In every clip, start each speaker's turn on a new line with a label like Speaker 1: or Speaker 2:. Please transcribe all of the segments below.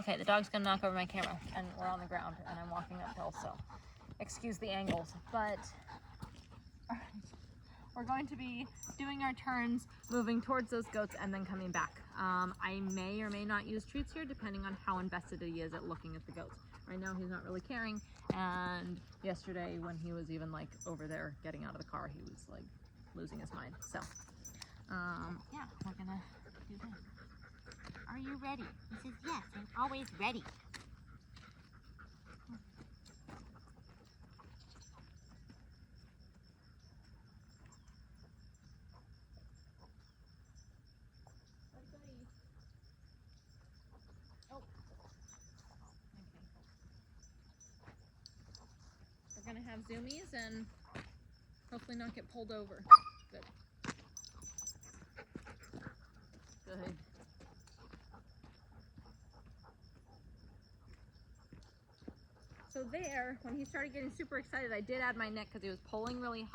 Speaker 1: Okay, the dog's gonna knock over my camera, and we're on the ground, and I'm walking uphill, so excuse the angles. But all right, we're going to be doing our turns, moving towards those goats, and then coming back. I may or may not use treats here, depending on how invested he is at looking at the goats. Right now, he's not really caring, and yesterday, when he was even like over there getting out of the car, he was like losing his mind. So, yeah, we're gonna do that. Are you ready? He says, yes, I'm always ready. Oh. Okay. We're gonna have zoomies and hopefully not get pulled over. Good. Good. So there, when he started getting super excited, I did add my neck because he was pulling really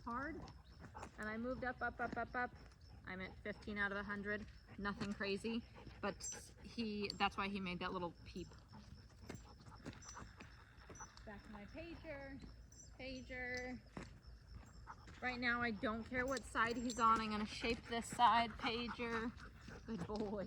Speaker 1: hard. And I moved up. I'm at 15 out of 100. Nothing crazy, but that's why he made that little peep. Back to my pager. Right now, I don't care what side he's on. I'm gonna shape this side, pager. Good boy.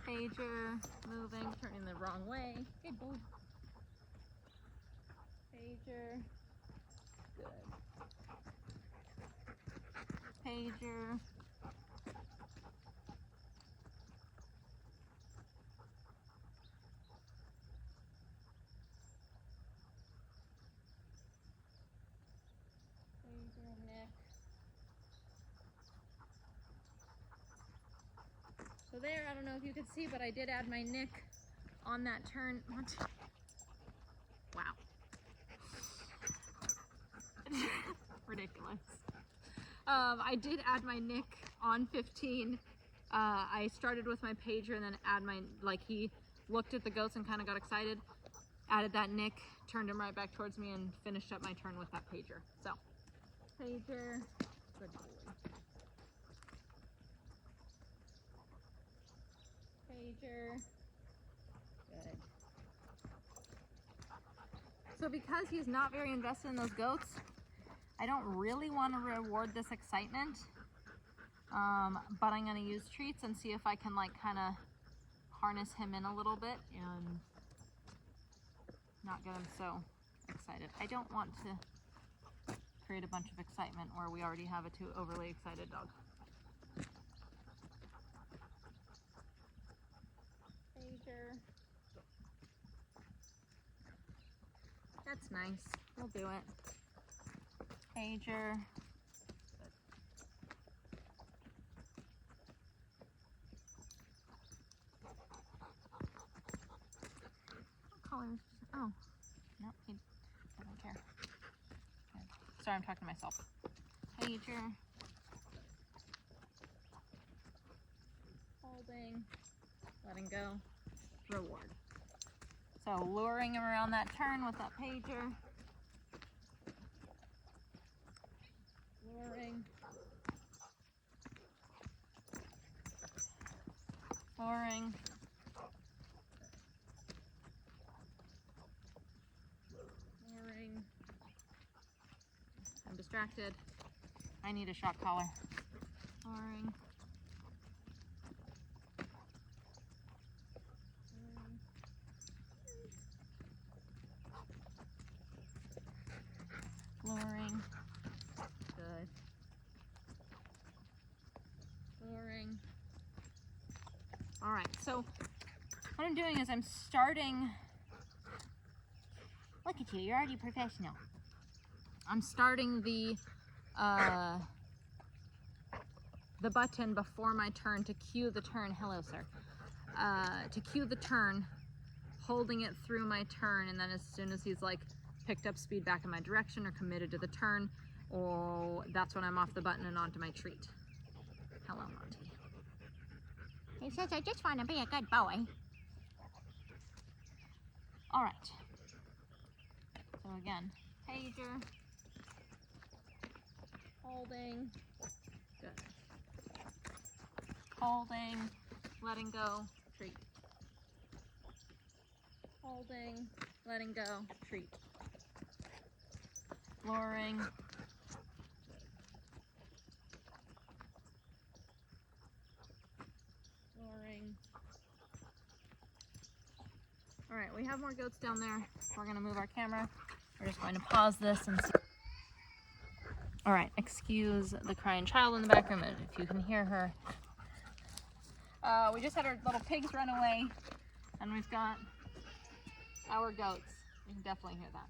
Speaker 1: Pager, moving, turning the wrong way. Good boy. Pager. Good. Pager. Pager, neck. So there, I don't know if you could see, but I did add my nick on that turn. Wow. Ridiculous. I did add my nick on 15. I started with my pager and then he looked at the goats and kind of got excited, added that nick, turned him right back towards me, and finished up my turn with that pager. So, pager, good boy. Pager, good. So because he's not very invested in those goats, I don't really want to reward this excitement, but I'm going to use treats and see if I can like kind of harness him in a little bit and not get him so excited. I don't want to create a bunch of excitement where we already have a too overly excited dog. Pager. That's nice. We'll do it. Pager. Good. What color is this? Oh, no, he doesn't care. Good. Sorry, I'm talking to myself. Pager. Holding. Letting go. Reward. So luring him around that turn with that pager. Luring. Luring. Luring. I'm distracted. I need a shock collar. Luring. Luring. Good. Luring. All right, so what I'm doing is I'm starting, look at you, you're already professional. I'm starting the button before my turn to cue the turn. Hello, sir. To cue the turn, holding it through my turn, and then as soon as he's like picked up speed back in my direction or committed to the turn, that's when I'm off the button and onto my treat. Hello, Monty. He says, I just want to be a good boy. All right. So again, pager, holding, good. Holding, letting go, treat. Holding, letting go, treat. Luring. Luring. All right, we have more goats down there. We're gonna move our camera. We're just going to pause this and see. All right, excuse the crying child in the background if you can hear her. We just had our little pigs run away, and we've got our goats. You can definitely hear that.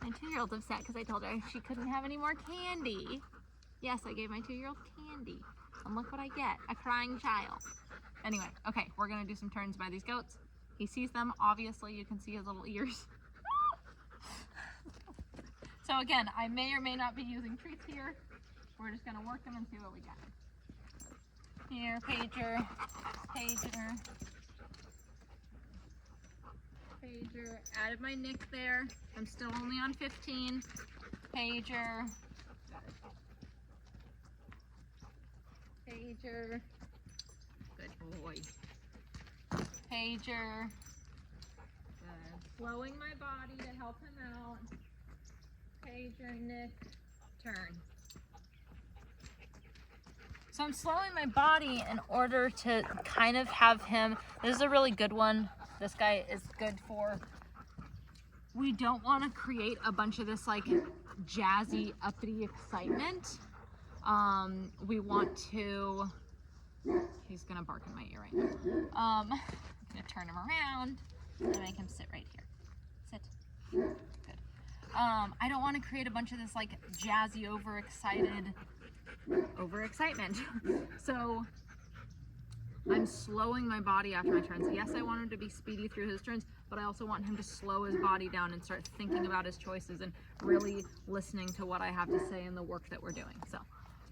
Speaker 1: My 2-year-old's upset because I told her she couldn't have any more candy. Yes, I gave my 2-year-old candy. And look what I get, a crying child. Anyway, okay, we're gonna do some turns by these goats. He sees them, obviously you can see his little ears. So again, I may or may not be using treats here. We're just gonna work them and see what we get. Here, pager, pager, pager. Added my nick there. I'm still only on 15. Pager. Pager. Good boy. Pager. Good. Slowing my body to help him out. Pager, nick, turn. So I'm slowing my body in order to kind of have him, this is a really good one. This guy is good for, we don't want to create a bunch of this like jazzy, uppity excitement. We want to, he's gonna bark in my ear right now. I'm gonna turn him around and make him sit right here. Sit. Good. I don't want to create a bunch of this like jazzy, overexcitement. So I'm slowing my body after my turns. Yes, I want him to be speedy through his turns, but I also want him to slow his body down and start thinking about his choices and really listening to what I have to say in the work that we're doing. So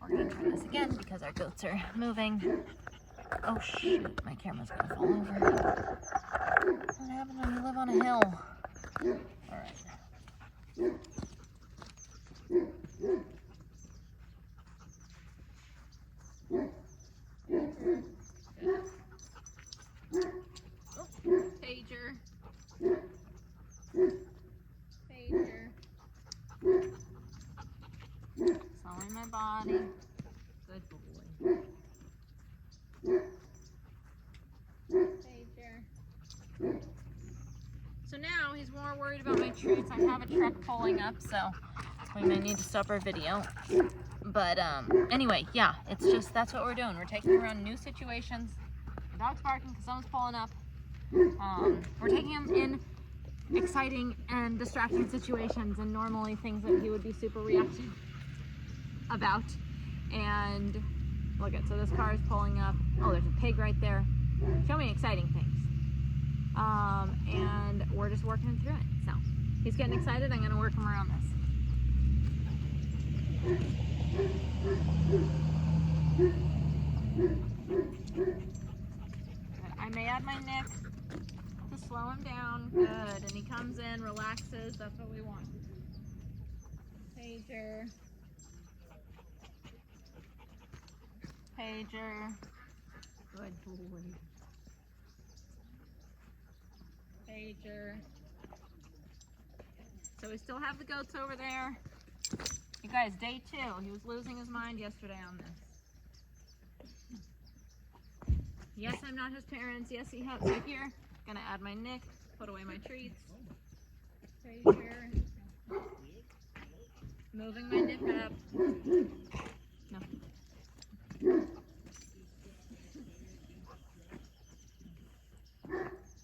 Speaker 1: we're gonna try this again because our goats are moving. Oh shoot, my camera's gonna fall over. What happens when you live on a hill? All right. Pager. Pager. Slowing my body. Good boy. Pager. So now he's more worried about my treats. I have a truck pulling up, so we may need to stop our video. But anyway, yeah, it's just, that's what we're doing. We're taking him around new situations. The dog's barking because someone's pulling up. We're taking him in exciting and distracting situations and normally things that he would be super reactive about. And look at, so this car is pulling up. Oh, there's a pig right there. Show me exciting things. And we're just working him through it. So he's getting excited. I'm gonna work him around this. I may add my nick to slow him down. Good. And he comes in, relaxes. That's what we want. Pager. Pager. Good boy. Pager. So we still have the goats over there. You guys, day 2. He was losing his mind yesterday on this. Yes, I'm not his parents. Yes, he helps me here. Gonna add my nick, put away my treats. Pager. Moving my nip up. No.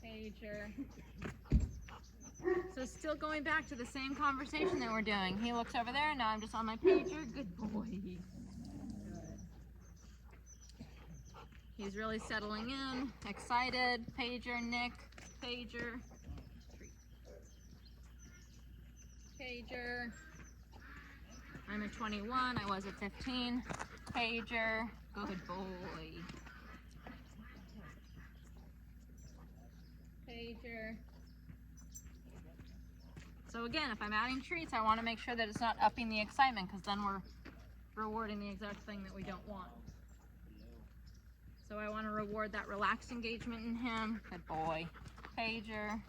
Speaker 1: Pager. So still going back to the same conversation that we're doing. He looks over there, now I'm just on my pager. Good boy. He's really settling in, excited. Pager, nick, pager. Treat. Pager. I'm at 21, I was at 15. Pager, good boy. Pager. So again, if I'm adding treats, I want to make sure that it's not upping the excitement, because then we're rewarding the exact thing that we don't want. So I want to reward that relaxed engagement in him. Good boy. Pager.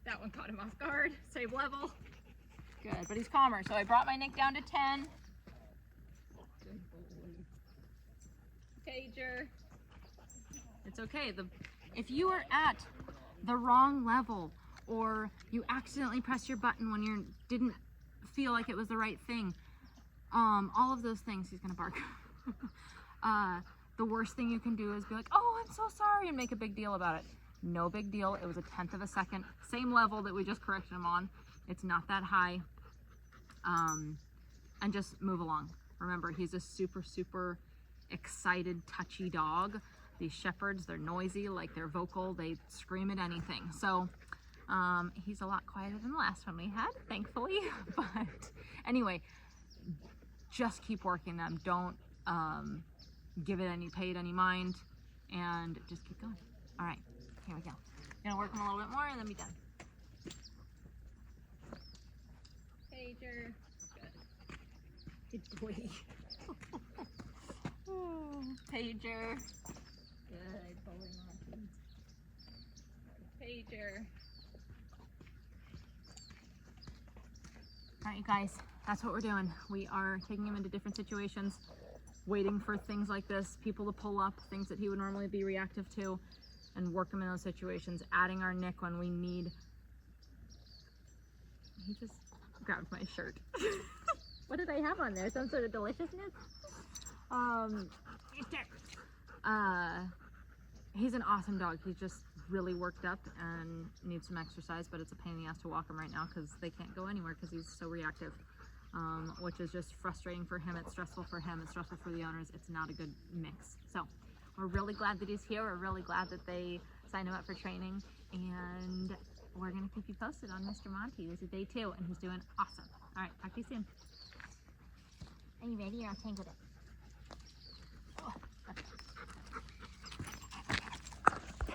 Speaker 1: That one caught him off guard. Save level. Good, but he's calmer. So I brought my Nick down to 10. Good boy. Pager. It's okay. If you are at the wrong level, or you accidentally press your button when you didn't feel like it was the right thing, all of those things, he's gonna bark. The worst thing you can do is be like, oh, I'm so sorry, and make a big deal about it. No big deal. It was a 1/10 of a second. Same level that we just corrected him on. It's not that high. And just move along. Remember, he's a super, super excited, touchy dog. These shepherds, they're noisy, like they're vocal, they scream at anything. So he's a lot quieter than the last one we had, thankfully. But anyway, just keep working them. Don't pay it any mind, and just keep going. All right, here we go. Gonna work them a little bit more and then be done. Pager, good. Good boy. Pager, good boy, Monty. Pager. All right, you guys, that's what we're doing. We are taking him into different situations, waiting for things like this, people to pull up, things that he would normally be reactive to, and work him in those situations, adding our Nick when we need. He just grabbed my shirt. What did I have on there? Some sort of deliciousness? He's an awesome dog. He's just really worked up and needs some exercise, but it's a pain in the ass to walk him right now because they can't go anywhere because he's so reactive, which is just frustrating for him. It's stressful for him. It's stressful for the owners. It's not a good mix. So we're really glad that he's here. We're really glad that they signed him up for training, and we're going to keep you posted on Mr. Monty. This is day 2, and he's doing awesome. All right, talk to you soon. Are you ready, or I'll tangle it?